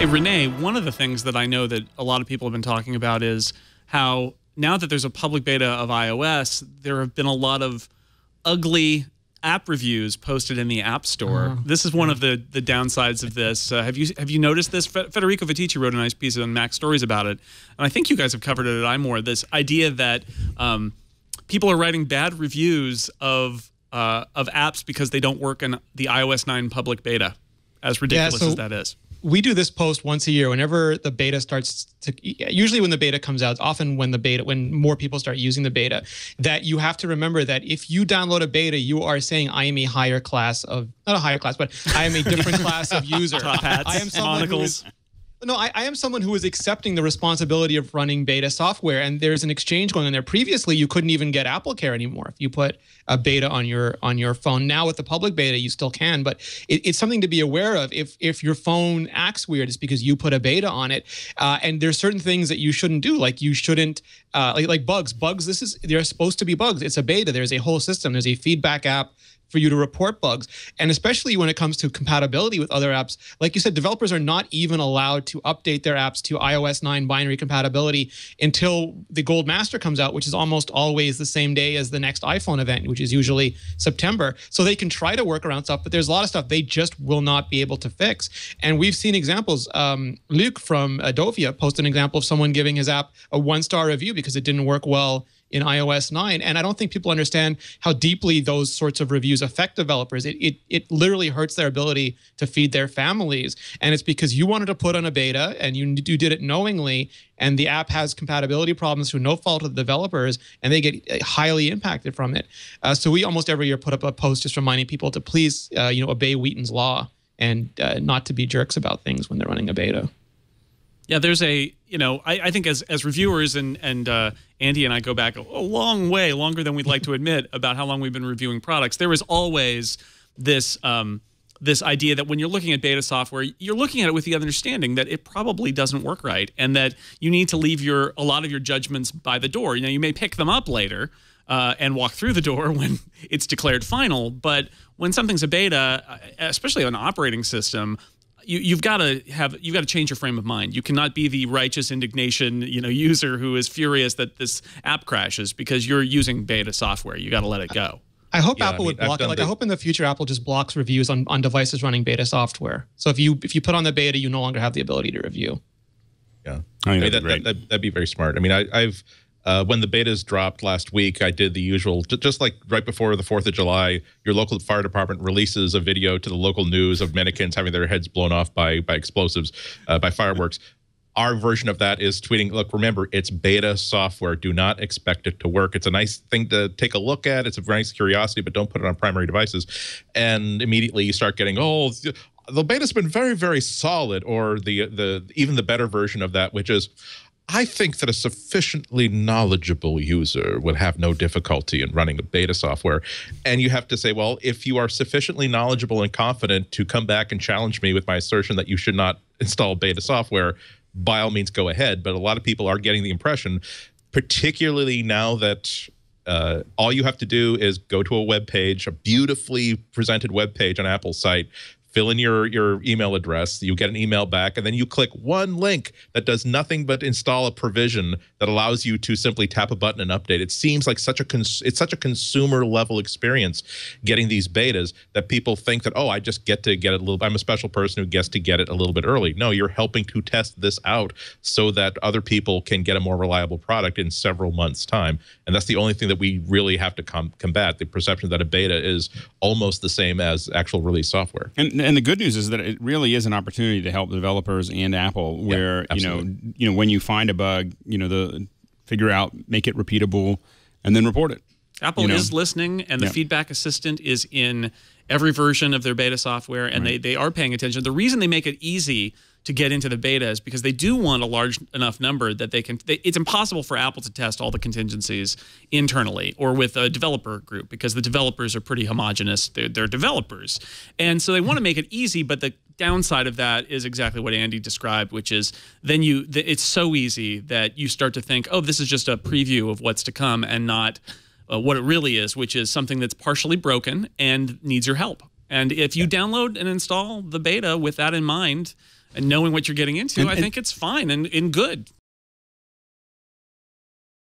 Hey, Renee, one of the things that I know that a lot of people have been talking about is how now that there's a public beta of iOS, there have been a lot of ugly app reviews posted in the App Store. This is one of the downsides of this. Have you noticed this? Federico Viticci wrote a nice piece on Mac Stories about it, and I think you guys have covered it at iMore. This idea that people are writing bad reviews of apps because they don't work in the iOS 9 public beta, as ridiculous as that is. We do this post once a year whenever the beta starts to, usually when the beta comes out, often when more people start using the beta, that you have to remember that if you download a beta, you are saying I am a higher class of, not a higher class, but I am a different class of user. Top hats, I am someone monocles. I am someone who is accepting the responsibility of running beta software, and there's an exchange going on there. Previously, you couldn't even get AppleCare anymore if you put a beta on your phone. Now with the public beta, you still can, but it's something to be aware of. If your phone acts weird, it's because you put a beta on it, and there's certain things that you shouldn't do. Like you shouldn't like bugs. They're supposed to be bugs. It's a beta. There's a whole system. There's a feedback app for you to report bugs. And especially when it comes to compatibility with other apps, like you said, developers are not even allowed to update their apps to iOS 9 binary compatibility until the Gold Master comes out, which is almost always the same day as the next iPhone event, which is usually September. So they can try to work around stuff, but there's a lot of stuff they just will not be able to fix. And we've seen examples. Luke from Adovia posted an example of someone giving his app a 1-star review because it didn't work well in iOS 9. And I don't think people understand how deeply those sorts of reviews affect developers. It literally hurts their ability to feed their families. And it's because you wanted to put on a beta and you did it knowingly, and the app has compatibility problems through no fault of the developers, and they get highly impacted from it. So we almost every year put up a post just reminding people to please obey Wheaton's law and not to be jerks about things when they're running a beta. Yeah, there's I think as reviewers, and Andy and I go back a long way, longer than we'd like to admit, about how long we've been reviewing products. There is always this this idea that when you're looking at beta software, you're looking at it with the understanding that it probably doesn't work right, and that you need to leave a lot of your judgments by the door. You may pick them up later and walk through the door when it's declared final, but when something's a beta, especially on an operating system, you've got to change your frame of mind. You cannot be the righteous indignation, user who is furious that this app crashes because you're using beta software. You got to let it go. I hope Apple would block it. Like I hope in the future Apple just blocks reviews on devices running beta software. So if you put on the beta, you no longer have the ability to review. Yeah, that'd be very smart. I mean, I've when the betas dropped last week, I did the usual, just like right before the 4th of July, your local fire department releases a video to the local news of mannequins having their heads blown off by explosives, by fireworks. Our version of that is tweeting, look, remember, it's beta software. Do not expect it to work. It's a nice thing to take a look at. It's a nice curiosity, but don't put it on primary devices. And immediately you start getting, the beta's been very, very solid, or even the better version of that, which is, I think that a sufficiently knowledgeable user would have no difficulty in running a beta software. And you have to say, well, if you are sufficiently knowledgeable and confident to come back and challenge me with my assertion that you should not install beta software, by all means, go ahead. But a lot of people are getting the impression, particularly now that all you have to do is go to a web page, a beautifully presented web page on Apple's site, fill in your email address, you get an email back, and then you click one link that does nothing but install a provision that allows you to simply tap a button and update. It seems like it's such a consumer level experience getting these betas that people think that, I just get to get it a little, I'm a special person who gets to get it a little bit early. No, you're helping to test this out so that other people can get a more reliable product in several months' time. And that's the only thing that we really have to combat, the perception that a beta is almost the same as actual release software. And the good news is that it really is an opportunity to help developers and Apple, where when you find a bug, figure out, make it repeatable, and then report it. Apple is listening, and the feedback assistant is in every version of their beta software, and they are paying attention. The reason they make it easy to get into the beta is because they do want a large enough number that it's impossible for Apple to test all the contingencies internally or with a developer group, because the developers are pretty homogenous. They're developers. And so they want to make it easy, but the downside of that is exactly what Andy described, which is then it's so easy that you start to think, this is just a preview of what's to come, and not what it really is, which is something that's partially broken and needs your help. And if you download and install the beta with that in mind, and knowing what you're getting into, I think it's fine and good.